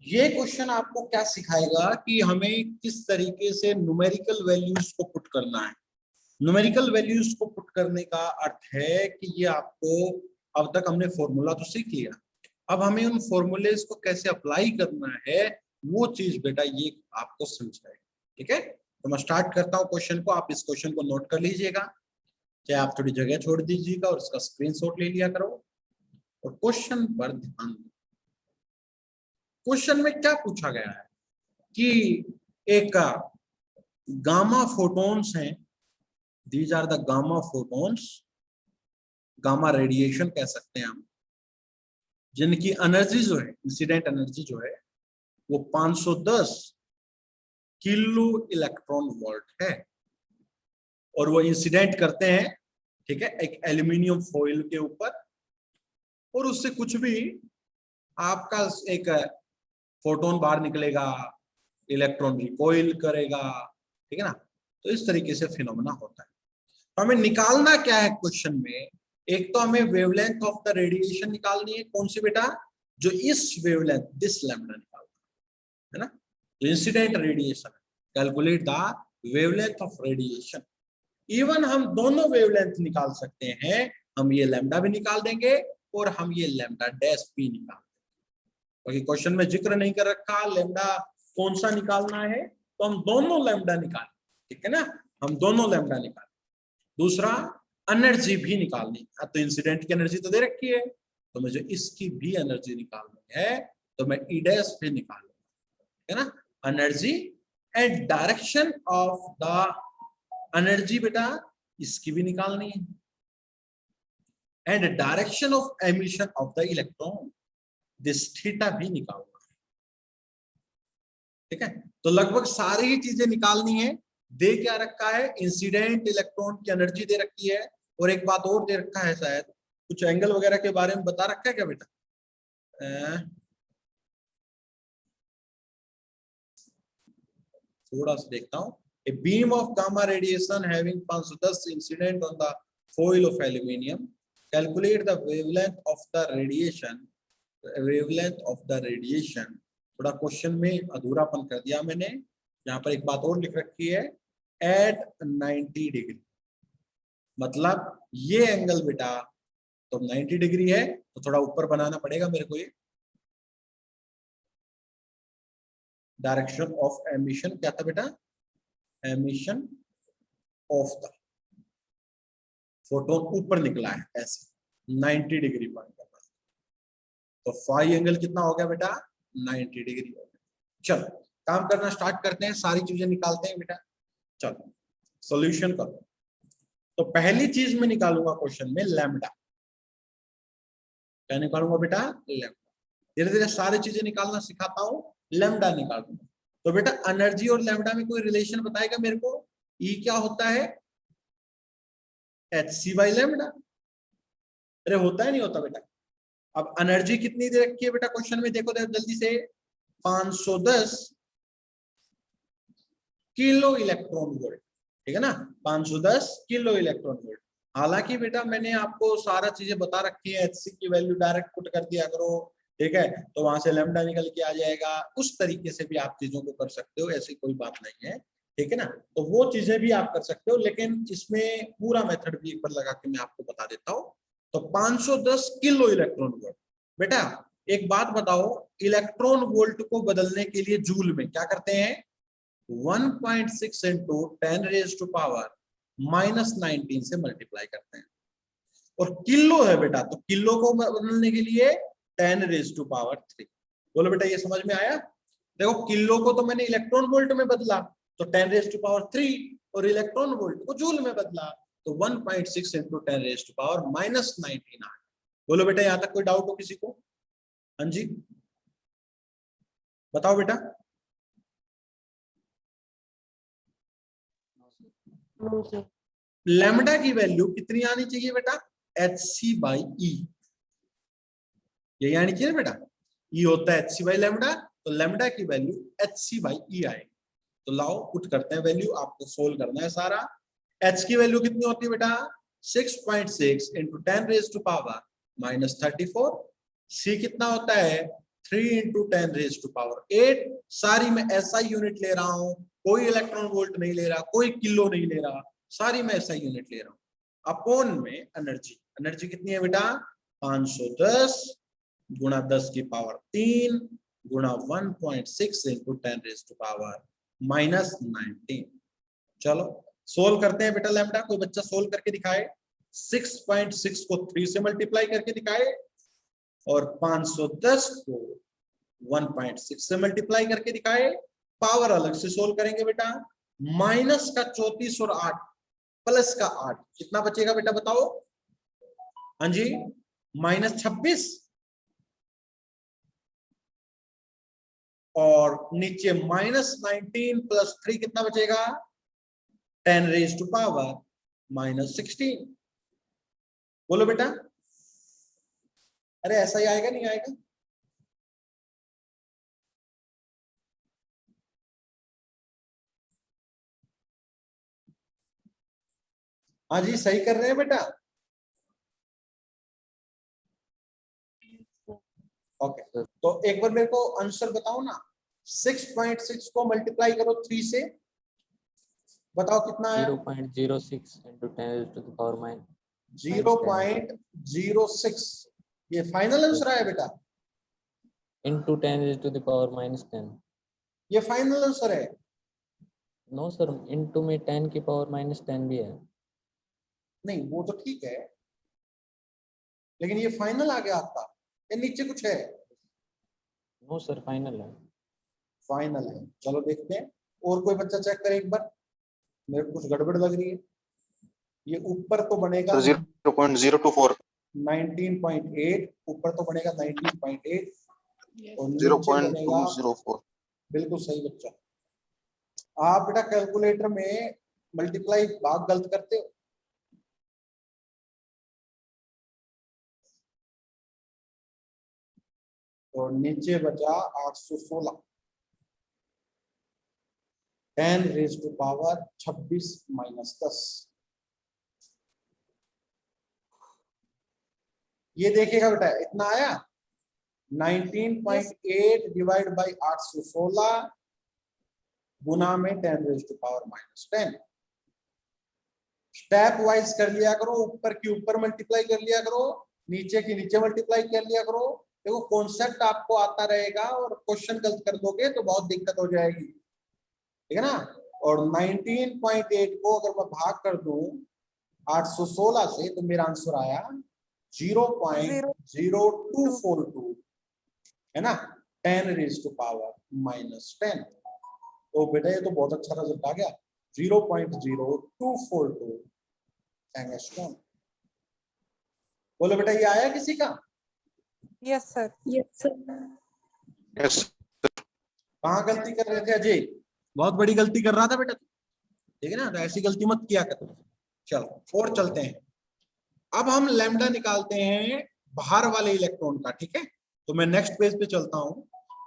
ये क्वेश्चन आपको क्या सिखाएगा कि हमें किस तरीके से न्यूमेरिकल वैल्यूज को पुट करना है। न्यूमेरिकल वैल्यूज को पुट करने का अर्थ है कि ये आपको, अब तक हमने फॉर्मूला तो सीख लिया, अब हमें उन फॉर्मूलेज को कैसे अप्लाई करना है वो चीज बेटा ये आपको समझाएगा। ठीक है, तो मैं स्टार्ट करता हूँ क्वेश्चन को। आप इस क्वेश्चन को नोट कर लीजिएगा, चाहे आप थोड़ी जगह छोड़ दीजिएगा और इसका स्क्रीनशॉट ले लिया करो और क्वेश्चन पर ध्यान दो। क्वेश्चन में क्या पूछा गया है कि एक गामा फोटोन्स हैं, these are the gamma photons, gamma radiation कह सकते हैं हम, जिनकी एनर्जी जो है, इंसिडेंट एनर्जी जो है वो 510 किलो इलेक्ट्रॉन वोल्ट है और वो इंसिडेंट करते हैं, ठीक है, एक एल्यूमिनियम फॉइल के ऊपर, और उससे कुछ भी आपका एक फोटोन बाहर निकलेगा, इलेक्ट्रॉन रिकॉइल करेगा, ठीक है ना। तो इस तरीके से फिनोमेना होता है। तो हमें निकालना क्या है क्वेश्चन में, एक तो हमें वेवलेंथ ऑफ द रेडिएशन निकालनी है। कौन सी बेटा? जो इस वेवलेंथ, दिस लैम्डा निकालना है ना, जो इंसिडेंट रेडिएशन है। Calculate the wavelength of radiation. Even हम दोनों वेवलेंथ निकाल सकते हैं, हम ये लैम्डा भी निकाल देंगे और हम ये लैम्डा डैश भी निकाल देंगे, क्योंकि क्वेश्चन में जिक्र नहीं कर रखा लैम्डा कौन सा निकालना है, तो हम दोनों लैम्डा निकालें, ठीक है ना, हम दोनों लैम्डा निकालें। दूसरा, एनर्जी भी निकालनी है, तो इंसिडेंट की एनर्जी तो दे रखी है, तो मुझे इसकी भी एनर्जी निकालनी है, तो मैं ई डैश भी निकाल लूंगा, है ना। Energy and direction of the energy बेटा इसकी भी निकालनी है, and direction of emission of the electron, this theta भी निकालना है। ठीक है, तो लगभग सारी ही चीजें निकालनी है। दे क्या रखा है, इंसिडेंट इलेक्ट्रॉन की एनर्जी दे रखी है, और एक बात और दे रखा है, शायद कुछ एंगल वगैरह के बारे में बता रखा है क्या बेटा? थोड़ा सा देखता हूं। A beam of gamma radiation having 510 incident on the foil of aluminium. Calculate the wavelength of the radiation. Wavelength of the radiation. थोड़ा क्वेश्चन में अधूरापन कर दिया मैंने। यहाँ पर एक बात और लिख रखी है, at 90 डिग्री, मतलब ये एंगल बेटा तो 90 डिग्री है, तो थोड़ा ऊपर बनाना पड़ेगा मेरे को। ये डायरेक्शन ऑफ एमिशन क्या था बेटा? एमिशन ऑफ द फोटोन ऊपर निकला है ऐसे 90 डिग्री पॉइंट पर, तो फाई एंगल कितना हो गया बेटा? 90 डिग्री हो गया। चलो काम करना स्टार्ट करते हैं, सारी चीजें निकालते हैं बेटा। चलो सॉल्यूशन करो। तो पहली चीज मैं निकालूंगा क्वेश्चन में लैम्डा। क्या निकालूंगा बेटा? लैम्डा। धीरे धीरे सारी चीजें निकालना सिखाता हूं, लैम्डा निकालूंगा। तो बेटा एनर्जी और लैम्डा में कोई रिलेशन बताएगा मेरे को? ई क्या होता है? H C by lambda. अरे होता है नहीं होता बेटा? अब एनर्जी कितनी दे रखी है बेटा क्वेश्चन में, देखो जल्दी से, 510 किलो इलेक्ट्रॉन वोल्ट, ठीक है ना, 510 किलो इलेक्ट्रॉन वोल्ट। हालांकि बेटा मैंने आपको सारा चीजें बता रखी है, एचसी की वैल्यू डायरेक्ट पुट कर दिया करो, ठीक है, तो वहां से लैम्डा निकल के आ जाएगा। उस तरीके से भी आप चीजों को कर सकते हो, ऐसी कोई बात नहीं है, ठीक है ना। तो वो चीजें भी आप कर सकते हो, लेकिन इसमें पूरा मेथड भी एक बार लगा के मैं आपको बता देता हूँ। तो 510 किलो इलेक्ट्रॉन वोल्ट। बेटा एक बात बताओ, इलेक्ट्रॉन वोल्ट को बदलने के लिए जूल में क्या करते हैं? 1.6 इंटू 10⁻⁻19 से मल्टीप्लाई करते हैं, और किलो है बेटा, तो किलो को बदलने के लिए 10⁻3। बोलो बेटा ये समझ में आया? देखो किलो को तो मैंने इलेक्ट्रॉन वोल्ट में बदला तो 10⁻3, और इलेक्ट्रॉन वोल्ट को जूल में बदला तो 1.6 इंटू 10⁻⁻19 आ। बोलो बेटा यहां तक कोई डाउट हो किसी को? हाँ जी बताओ बेटा। लैम्डा की वैल्यू कितनी आनी चाहिए बेटा? एच सी बाई ई, यही आनी चाहिए बेटा। ई होता है एच सी बाई लैम्डा, तो लैम्डा की value H C by E आएगी। तो लाओ पुट करते हैं वैल्यू, आपको सोल्व करना है सारा। एच की वैल्यू कितनी होती है बेटा? 6.6 इंटू 10⁻⁻34। सी कितना होता है? 3 इंटू 10 रेज टू पावर 8। सारी मैं ऐसा यूनिट ले रहा हूं, कोई इलेक्ट्रॉन वोल्ट नहीं ले रहा, कोई किलो नहीं ले रहा, सारी मैं ऐसा यूनिट ले रहा हूं। अपॉन में एनर्जी, एनर्जी कितनी है बेटा 510 गुणा 10 की पावर 3 गुणा 1.6 इंटू 10 रेज टू पावर -19। चलो सोल्व करते हैं बेटा लैम्डा। कोई बच्चा सोल्व करके दिखाए, 6.6 को 3 से मल्टीप्लाई करके दिखाए और 510 को 1.6 से मल्टीप्लाई करके दिखाए। पावर अलग से सोल्व करेंगे बेटा। माइनस का 34 और 8 प्लस का 8 कितना बचेगा बेटा बताओ। हाँ जी -26 और नीचे -19 प्लस 3 कितना बचेगा 10 रेज टू पावर -16। बोलो बेटा, अरे ऐसा ही आएगा नहीं आएगा। हाँ जी सही कर रहे हैं बेटा। ओके तो एक बार मेरे को आंसर बताओ ना। 6.6 को मल्टीप्लाई करो 3 से, बताओ कितना है 0.06 into 10 raised to the power minus 0.06। ये फाइनल आंसर आया बेटा, into 10 raised to the power -10। ये फाइनल आंसर है। नो सर, into में 10 की पावर -10 भी है। नहीं वो तो ठीक है, लेकिन ये फाइनल आ गया आपका, ये नीचे कुछ है। नो सर फाइनल है। फाइनल है, चलो देखते हैं। और कोई बच्चा चेक करे एक बार, मेरे को कुछ गड़बड़ लग रही है। ये ऊपर तो बनेगा 0.024 19.8, ऊपर तो बनेगा 19.8 और नीचे बनेगा 0.204। बिल्कुल सही बच्चा। आप बेटा कैलकुलेटर में मल्टीप्लाई भाग गलत करते हो। और नीचे बचा 816 10 रेज टू पावर 26 -10। ये देखेगा बेटा इतना आया 19.8 डिवाइड बाई 816 गुना में 10 raise to power -10। Step wise कर लिया करो, ऊपर की ऊपर मल्टीप्लाई कर लिया करो, नीचे की नीचे मल्टीप्लाई कर लिया करो। देखो कॉन्सेप्ट आपको आता रहेगा और क्वेश्चन गलत कर दोगे तो बहुत दिक्कत हो जाएगी, ठीक है ना। और 19.8 को अगर मैं भाग कर दूं 816 से तो मेरा आंसर आया 0.0242 है ना, 10 रेज टू पावर -10। तो बेटा ये तो बहुत अच्छा रिजल्ट आ गया 0.0242 एंगस्ट्रॉम। बोलो बेटा ये आया किसी का? Yes sir. यस कहाँ गलती कर रहे थे अजय? बहुत बड़ी गलती कर रहा था बेटा, ठीक है ना, तो ऐसी गलती मत किया कर। चलो और चलते हैं। अब हम लैम्डा निकालते हैं बाहर वाले इलेक्ट्रॉन का, ठीक है। तो मैं नेक्स्ट पेज पे चलता हूं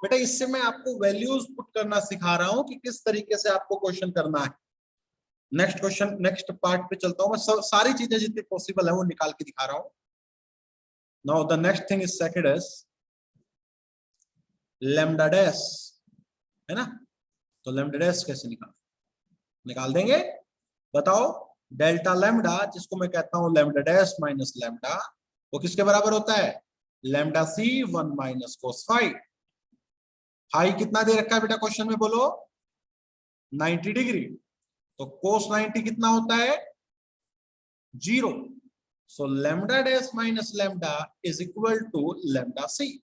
बेटा। इससे मैं आपको वैल्यूज पुट करना सिखा रहा हूं कि किस तरीके से आपको क्वेश्चन करना है। नेक्स्ट क्वेश्चन, नेक्स्ट पार्ट पे चलता हूं। मैं सारी चीजें जितनी पॉसिबल है वो निकाल के दिखा रहा हूं। Now the next thing is second is lambda dash, है ना। तो लैम्डा डैश कैसे निकाल देंगे बताओ। डेल्टा लैम्डा, जिसको मैं कहता हूं लैम्डा डैश माइनस लैम्डा, वो किसके बराबर होता है लैम्डा सी 1 माइनस कोस फाई। फाई कितना दे रखा है बेटा क्वेश्चन में बोलो 90 डिग्री। तो कोस 90 कितना होता है 0। So lambda dash minus lambda is equal to lambda C.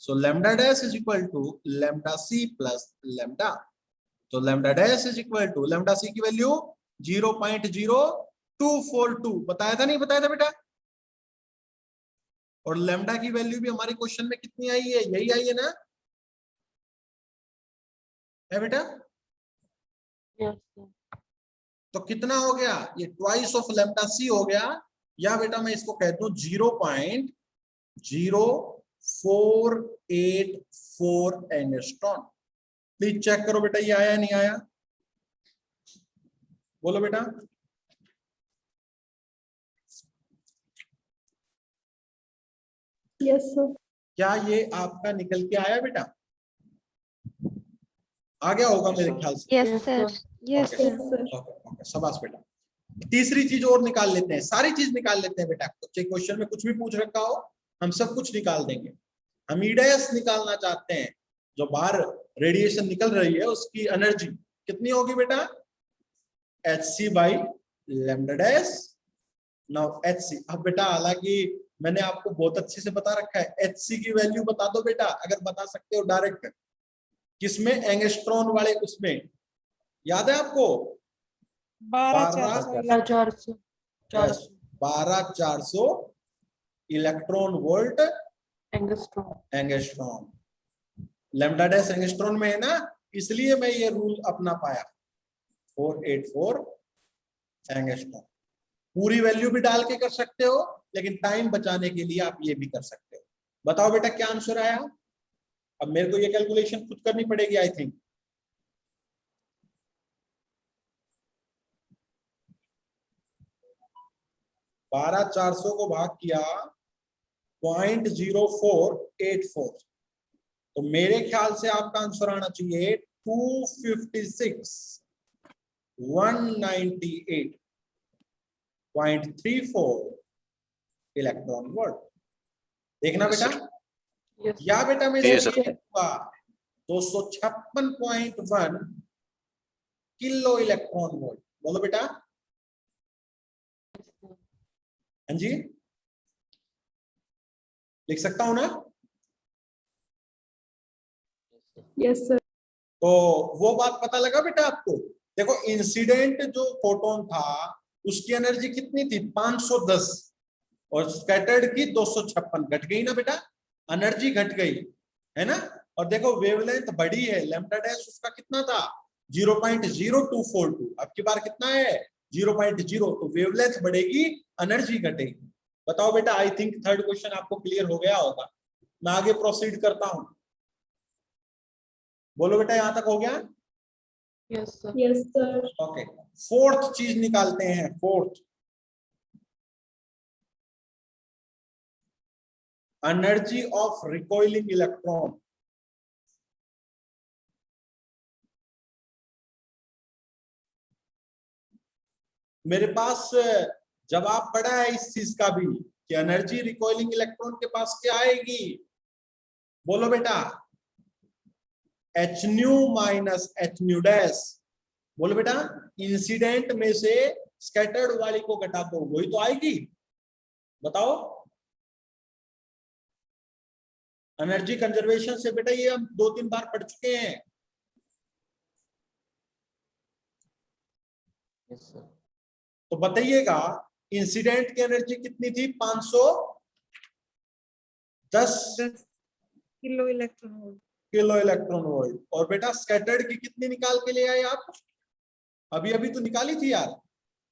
So lambda dash is equal to lambda C plus lambda. तो lambda dash is equal to lambda C की वैल्यू 0.0242 बताया था नहीं बताया था बेटा। और लैम्डा की वैल्यू भी हमारे क्वेश्चन में कितनी आई है, यही आई है ना, है बेटा। तो कितना हो गया ये ट्वाइस ऑफ लैम्डा सी हो गया, या बेटा मैं इसको कह दूं 0.0484 एंगस्ट्रॉन। प्लीज चेक करो बेटा ये आया नहीं आया, बोलो बेटा। Yes sir. क्या ये आपका निकल के आया बेटा? आ गया होगा मेरे ख्याल से। Yes, sir. Yes, Okay. sir. Okay, शाबाश बेटा। तीसरी चीज और निकाल लेते हैं, सारी चीज निकाल लेते हैं बेटा। चाहे क्वेश्चन में कुछ भी पूछ रखा हो, हम सब कुछ निकाल देंगे। हम ईडीएस निकालना चाहते हैं, जो बाहर रेडिएशन निकल रही है उसकी एनर्जी कितनी होगी बेटा? hc by lambda dash. Now hc, अब बेटा हालांकि मैंने आपको बहुत अच्छे से बता रखा है, hc की वैल्यू बता दो बेटा, अगर बता सकते हो डायरेक्ट। किसमें? एंगस्ट्रॉन वाले उसमें, याद है आपको? 12,400 electron volt angstrom. Lambda dash angstrom में है ना, इसलिए मैं ये रूल अपना पाया 484 एंगस्ट्रॉन। पूरी वैल्यू भी डाल के कर सकते हो, लेकिन टाइम बचाने के लिए आप ये भी कर सकते हो। बताओ बेटा क्या आंसर आया? अब मेरे को ये कैलकुलेशन खुद करनी पड़ेगी आई थिंक। बारह 400 को भाग किया 0.0484, तो मेरे ख्याल से आपका आंसर आना चाहिए 256,198.34 इलेक्ट्रॉन वोल्ट। देखना बेटा, या बेटा मेरे लिए हुआ 256.1 किलो इलेक्ट्रॉन वोल्ट। बोलो बेटा। हाँ जी, लिख सकता हूं ना? Yes, sir. तो वो बात पता लगा बेटा आपको? देखो इंसिडेंट जो फोटोन था उसकी एनर्जी कितनी थी? 510, और स्कैटर्ड की 256। घट गई ना बेटा, एनर्जी घट गई है ना। और देखो वेवलेंथ बढ़ी है, लैम्डा डैश उसका कितना था? 0.0242, अब की बार कितना है? 0.0। तो वेवलेंथ बढ़ेगी, एनर्जी घटेगी। बताओ बेटा, आई थिंक थर्ड क्वेश्चन आपको क्लियर हो गया होगा। मैं आगे प्रोसीड करता हूं। बोलो बेटा, यहां तक हो गया? Yes, sir. Yes, sir. Okay, fourth चीज निकालते हैं। Fourth, energy of recoiling electron. मेरे पास जवाब पड़ा है इस चीज का भी कि एनर्जी रिकॉइलिंग इलेक्ट्रॉन के पास क्या आएगी? बोलो बेटा। H new minus H new dash. बोलो बेटा, इंसिडेंट में से स्कैटर्ड वाली को घटा दो, वही तो आएगी। बताओ। एनर्जी कंजर्वेशन से बेटा ये हम 2-3 बार पढ़ चुके हैं। Yes, sir. तो बताइएगा, इंसिडेंट की एनर्जी कितनी थी? 510 kilo electron volt. Kilo electron volt. और बेटा स्कैटर्ड की कितनी निकाल के ले आए आप? अभी अभी तो निकाली थी यार,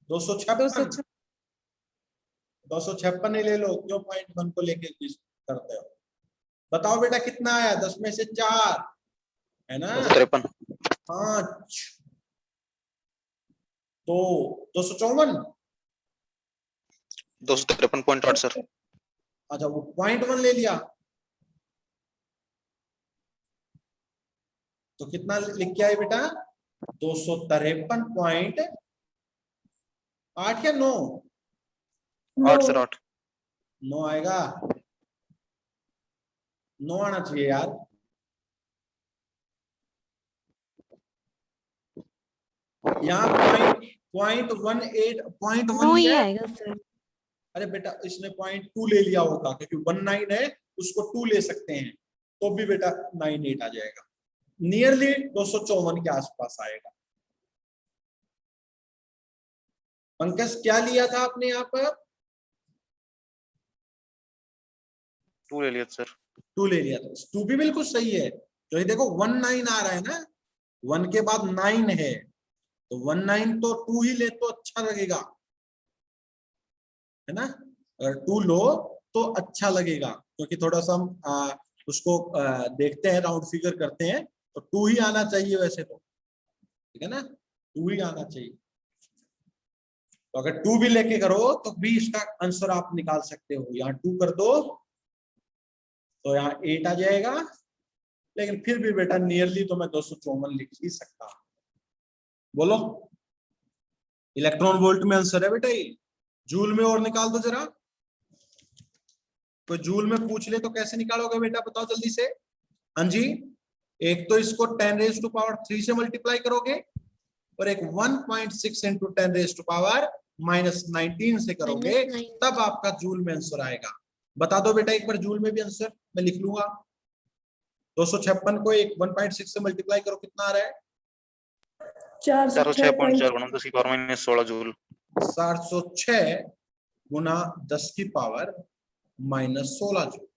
256। 256 ही ले लो, क्यों 0.1 को लेके करते हो? बताओ बेटा कितना आया? 10 में से 4 है ना, 253। 5 तो 254। 253.8 सर। अच्छा, वो 0.1 ले लिया तो कितना लिख के आए बेटा? 253.8 या 9? 8 सर, 8। 9 आएगा, 9 आना चाहिए यार। यहाँ पॉइंट 18 No ही ही है। आएगा sir. अरे बेटा इसने 0.2 ले लिया होगा, क्योंकि 19 है, उसको 2 ले सकते हैं, तो भी बेटा 98 आ जाएगा। नियरली 254 के आसपास आएगा। पंकज क्या लिया था आपने यहाँ पर? 2 ले लिया सर। 2 ले लिया था, 2 भी बिल्कुल सही है। तो ये देखो 19 आ रहा है ना, 1 के बाद 9 है, तो 19 तो 2 ही ले तो अच्छा लगेगा, है ना। अगर 2 लो तो अच्छा लगेगा, क्योंकि थोड़ा सा हम उसको देखते हैं, राउंड फिगर करते हैं, तो 2 ही आना चाहिए वैसे तो, ठीक है ना, 2 ही आना चाहिए। तो अगर 2 भी लेके करो तो भी इसका आंसर आप निकाल सकते हो। यहाँ 2 कर दो तो यहाँ 8 आ जाएगा, लेकिन फिर भी बेटा नियरली तो मैं 254 लिख ही सकता हूं। बोलो, इलेक्ट्रॉन वोल्ट में आंसर है बेटा ये। जूल में और निकाल दो जरा, कोई जूल में पूछ ले तो कैसे निकालोगे बेटा, बताओ जल्दी से। हाँ जी, एक तो इसको 10⁻³ से मल्टीप्लाई करोगे, और एक 1.6 × 10⁻⁻19 से करोगे, तब आपका जूल में आंसर आएगा। बता दो बेटा एक बार जूल में भी आंसर, मैं लिख लूंगा। 256 को एक 1.6 से मल्टीप्लाई करो, कितना आ रहा है? 406.4 गुणा 10⁻⁻16 जूल। 406 गुना 10⁻⁻16 जूल,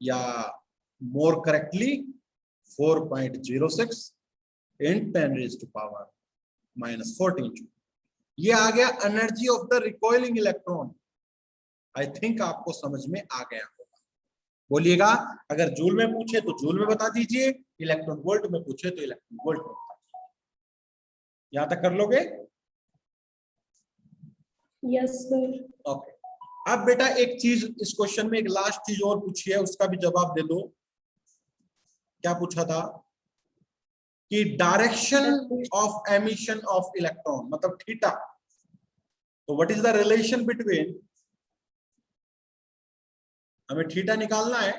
या मोर करेक्टली 4.06 × 10⁻⁻14 जूल। ये आ गया energy of the recoiling electron. I think आपको समझ में आ गया होगा। बोलिएगा, अगर जूल में पूछे तो जूल में बता दीजिए, इलेक्ट्रॉन वोल्ट में पूछे तो इलेक्ट्रॉन वोल्ट में बता दीजिए। यहां तक कर लोगे? Yes sir. ओके। अब बेटा एक चीज इस क्वेश्चन में, एक लास्ट चीज और पूछी है, उसका भी जवाब दे दो। क्या पूछा था कि direction of emission of electron, मतलब थीटा। तो what is the relation between, हमें थीटा निकालना है,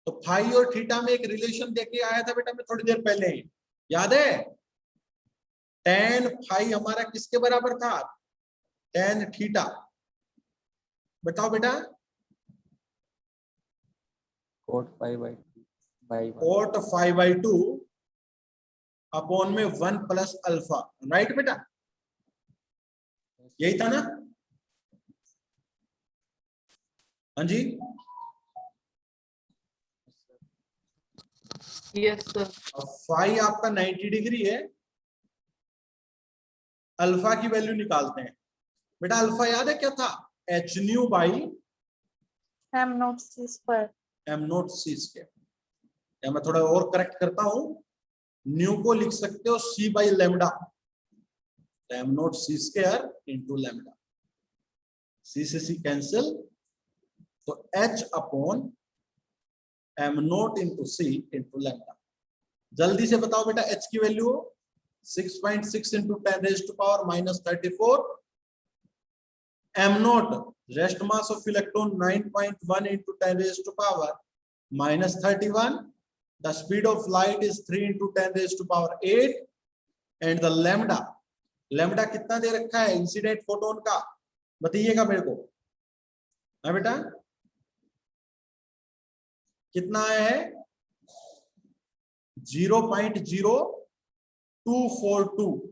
तो फाई और थीटा में एक रिलेशन देके आया था बेटा मैं थोड़ी देर पहले, याद है? tan फाई हमारा किसके बराबर था? tan theta. बताओ बेटा। cot 5/2 cot 5/2 अपॉन में 1 + अल्फा, राइट बेटा? यही था ना? हाँ जी, यस सर। अब फाई आपका 90 डिग्री है, अल्फा की वैल्यू निकालते हैं। बेटा अल्फा याद है क्या था? h/nu/m0 c²। या मैं थोड़ा और करेक्ट करता हूं, न्यू को लिख सकते हो c/λ, m0 c² × λ। c से c कैंसिल, तो h/m0 × c × λ। जल्दी से बताओ बेटा h की value 6.6 × 10⁻⁻34, m0 rest mass of electron 9.1 × 10⁻31, the speed of light is 3 × 10⁸, and the lambda कितना दे रखा है इंसिडेंट फोटोन का, बताइएगा मेरे को। हाँ बेटा, कितना है? 0.0242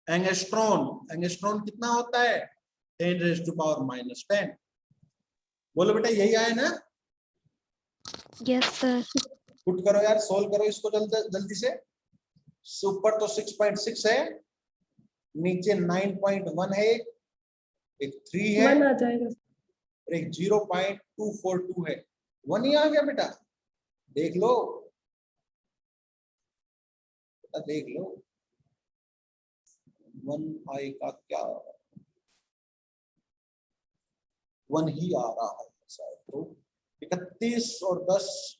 एंगस्ट्रॉन। एंगस्ट्रॉन कितना होता है? 10⁻⁻10। बोलो बेटा, यही आया ना? Yes sir. पुट करो यार, सोल्व करो इसको जल्दी से। ऊपर तो 6.6 है, नीचे 9.1 है, एक 3 है, 1 आ जाएगा। और एक 0.242 है। 1 ही आ गया बेटा, देख लो बेटा, देख लो 1 आएगा क्या? 1 ही आ रहा है शायद। तो 31 और 10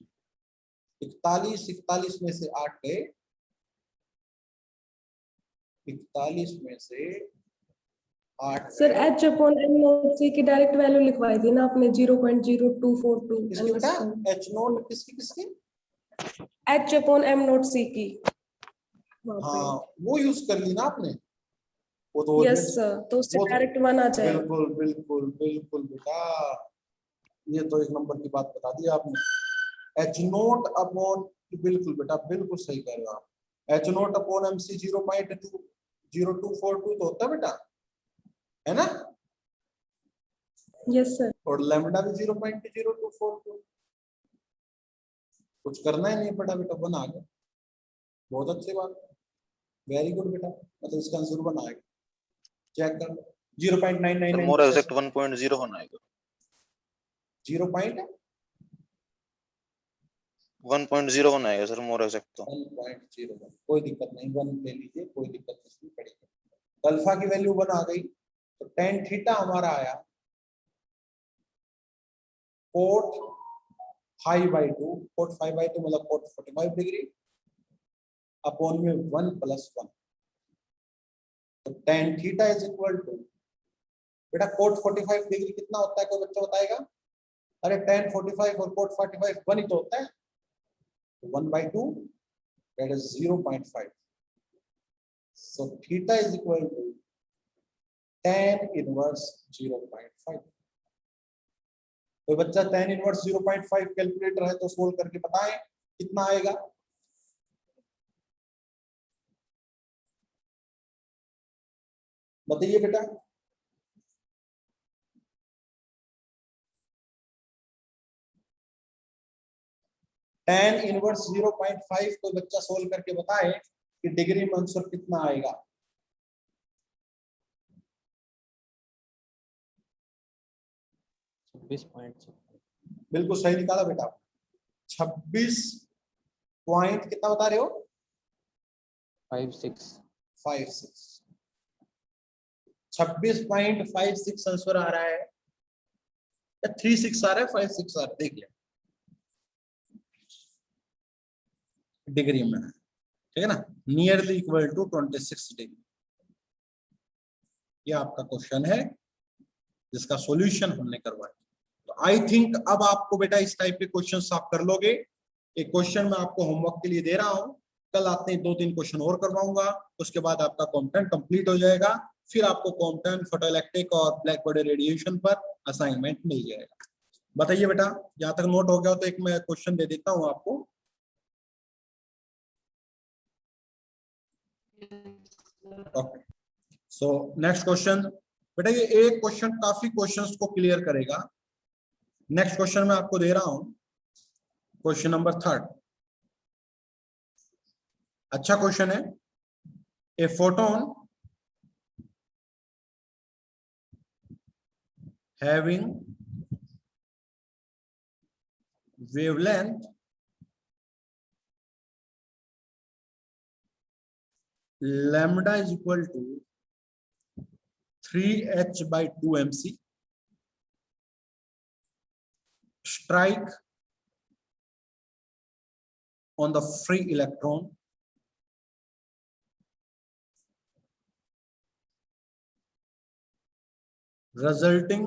41 में से 8 गए, 41 में से 8 सर h/m0 c की डायरेक्ट वैल्यू लिखवाई थी ना आपने, 0.0242। किसकी बेटा? h0 किसकी? h/m0 c की। हाँ, वो यूज कर ली ना आपने, वो तो यस सर, तो उससे वो तो- डायरेक्ट 1 आ जाएगा। बिल्कुल बिल्कुल बिल्कुल बेटा, ये तो एक नंबर की बात बता दी आपने। h0/, बिल्कुल बेटा, बिल्कुल सही कह रहे हो आप। h0/mc 0.0242 तो होता है बेटा, है ना? Yes sir. और लैम्डा भी 0.0242। कुछ करना ही नहीं पड़ा बेटा, 1 आ गया। बहुत अच्छी बात, वेरी गुड बेटा, मतलब इसका आंसर 1 आएगा। चेक कर लो। 0.999 मोर एग्जैक्ट 1.0 होना है। 1.0 होना है सर, मोर एग्जैक्ट तो 1.01। कोई दिक्कत नहीं, 1 ले लीजिए, कोई दिक्कत नहीं पड़ेगी। अल्फा की वैल्यू 1 आ गई, तो tan थीटा हमारा आया कोट 5/2, कोट 5/2 मतलब कोट 45 डिग्री अपॉन में 1 + 1, तो tan theta is equal to, बेटा कोट 45 डिग्री कितना होता है, कोई बच्चा बताएगा? अरे tan 45 और कोट 45 1 ही तो होता है, 1/2 that is 0.5, so theta is equal to tan inverse 0.5। कोई बच्चा tan इनवर्स 0.5 कैलकुलेटर है तो सोल्व करके बताएं कितना आएगा। बताइए बेटा। tan इनवर्स 0.5 कोई बच्चा सोल्व करके बताए कि डिग्री में आंसर कितना आएगा। बिल्कुल सही निकाला बेटा, 26 पॉइंट कितना बता रहे हो? 56। 26.56 आंसर आ रहा है या 36 आ रहा है, 56 आ रहा है, देख ले डिग्री में, ठीक है ना, नियरली इक्वल टू 26 डिग्री। ये आपका क्वेश्चन है जिसका सॉल्यूशन हमने करवाया। तो आई थिंक अब आपको बेटा इस टाइप के क्वेश्चंस आप कर लोगे। एक क्वेश्चन मैं आपको होमवर्क के लिए दे रहा हूं, कल आते हैं 2-3 क्वेश्चन और करवाऊंगा, उसके बाद आपका कंटेंट कंप्लीट हो जाएगा, फिर आपको कंटेंट फोटोइलेक्ट्रिक और ब्लैक बॉडी रेडिएशन पर असाइनमेंट मिल जाएगा। बताइए बेटा, यहाँ तक नोट हो गया तो एक मैं क्वेश्चन दे देता हूँ आपको। ओके, सो नेक्स्ट क्वेश्चन बेटा, ये एक क्वेश्चन काफी क्वेश्चंस को क्लियर करेगा। नेक्स्ट क्वेश्चन मैं आपको दे रहा हूं, क्वेश्चन नंबर 3। अच्छा क्वेश्चन है। A photon having wavelength lambda is equal to 3h/2 mc strike on the free electron resulting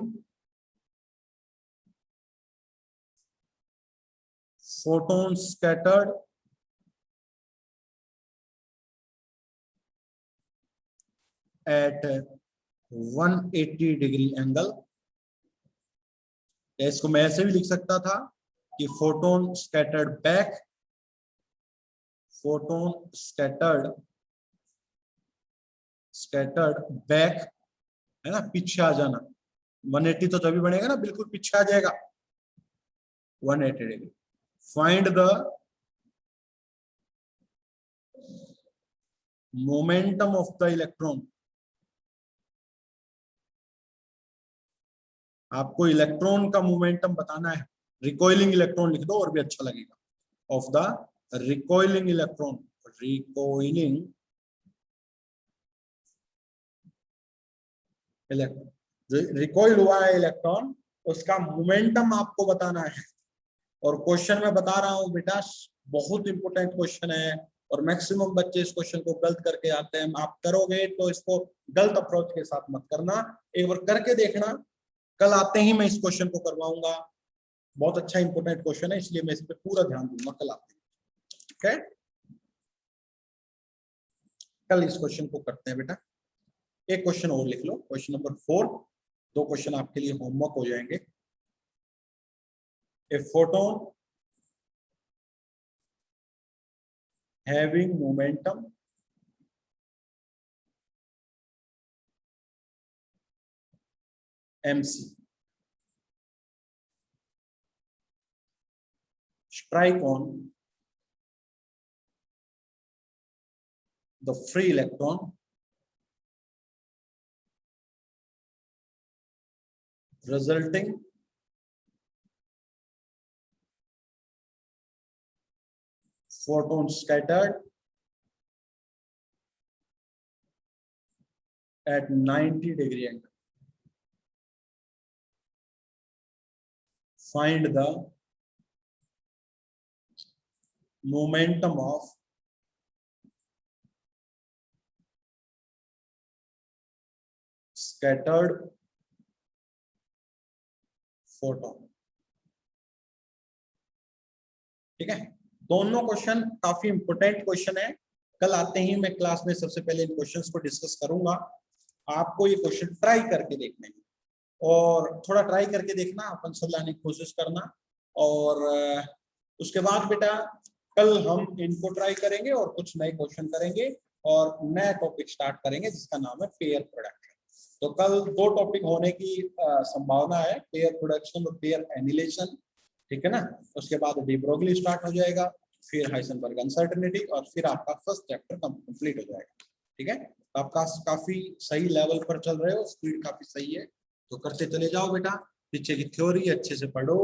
photon scattered at 180 degree angle. इसको मैं ऐसे भी लिख सकता था कि photon scattered back, photon scattered back है ना, पीछे आ जाना। 180 तो तभी बनेगा ना, बिल्कुल पीछे आ जाएगा 180 degree. Find the momentum of the electron. आपको इलेक्ट्रॉन का मोमेंटम बताना है। रिकॉइलिंग इलेक्ट्रॉन लिख दो और भी अच्छा लगेगा। Of the recoiling electron, recoiling electron, जो रिकॉइल हुआ है इलेक्ट्रॉन उसका मोमेंटम आपको बताना है। और क्वेश्चन में बता रहा हूं बेटा, बहुत इंपॉर्टेंट क्वेश्चन है और मैक्सिमम बच्चे इस क्वेश्चन को गलत करके आते हैं। आप करोगे तो इसको गलत अप्रोच के साथ मत करना, एक बार करके देखना। कल आते ही मैं इस क्वेश्चन को करवाऊंगा, बहुत अच्छा इंपॉर्टेंट क्वेश्चन है, इसलिए मैं इस पे पूरा ध्यान दूंगा कल आते हैं। ठीक है, कल इस क्वेश्चन को करते हैं बेटा। एक क्वेश्चन और लिख लो, क्वेश्चन नंबर 4। 2 क्वेश्चन आपके लिए होमवर्क हो जाएंगे। A photon having momentum mc strike on the free electron resulting photon scattered at 90 degree angle. find the momentum of scattered photon। ठीक है, दोनों क्वेश्चन काफी इंपोर्टेंट क्वेश्चन है। कल आते ही मैं क्लास में सबसे पहले इन क्वेश्चंस को डिस्कस करूंगा। आपको ये क्वेश्चन ट्राई करके देखने हैं और थोड़ा ट्राई करके देखना, अपन सब लाने की कोशिश करना। और उसके बाद बेटा कल हम इनको ट्राई करेंगे और कुछ नए क्वेश्चन करेंगे और नया टॉपिक स्टार्ट करेंगे जिसका नाम है पेयर प्रोडक्शन। तो कल दो टॉपिक होने की संभावना है, पेयर प्रोडक्शन और पेयर एनिलेशन। ठीक है ना, उसके बाद डी ब्रोगली स्टार्ट हो जाएगा, फिर हाइसेनबर्ग अनसर्टेनिटी और फिर आपका फर्स्ट चैप्टर कंप्लीट हो जाएगा। ठीक है, आपका काफी सही लेवल पर चल रहे हो, स्पीड काफी सही है, तो करते चले जाओ बेटा। पीछे की थ्योरी अच्छे से पढ़ो,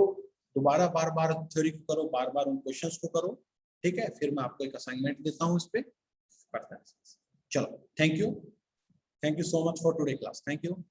दोबारा बार बार थ्योरी को करो, बार बार उन क्वेश्चंस को करो। ठीक है, फिर मैं आपको एक असाइनमेंट देता हूँ इस पे पढ़ते हैं। चलो, thank you so much for today class, thank you.